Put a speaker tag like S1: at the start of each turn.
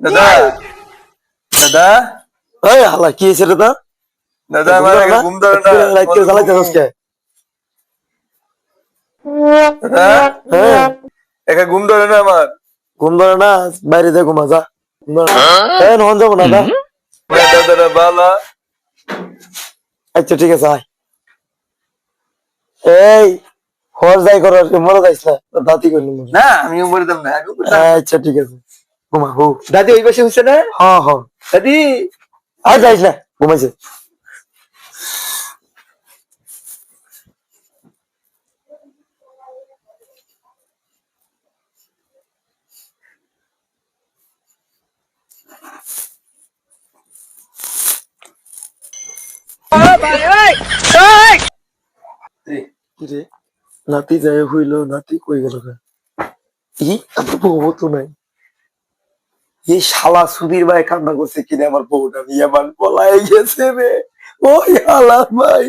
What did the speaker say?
S1: দাদা দাদা
S2: এই হালা কি হয়েছে রে তা?
S1: দাদা আমার ঘুম ধরে না
S2: লাইট করে জ্বালাইতে আজকে।
S1: দাদা
S2: হ্যাঁ
S1: একা ঘুম ধরে না আমার
S2: ঘুম ধরে না, বাইরে যা ঘুমা যা। ঘুম ধরে না। এই নন যাবো না দা।
S1: দাদা বালা
S2: আচ্ছা ঠিক আছে আয়। এই হর যাই করার মরে যাইস না, তোর দাঁতি করলি মরে।
S1: না আমি বলতাম না
S2: আচ্ছা ঠিক আছে ঘুমা হু।
S1: দাদি ওই পাশে হচ্ছে না
S2: হ্যাঁ হ্যাঁ
S1: দাদি
S2: আর যাইস না, ঘুমাইছে। কিরে নাতি যাই হইল, নাতি কই গেল? ই এত বউ তো নাই। এই শালা সুধীর ভাই কান্না করছে কিনে আমার বউটা নিয়ে আমার পলাই গেছে রে। ওই হালা ভাই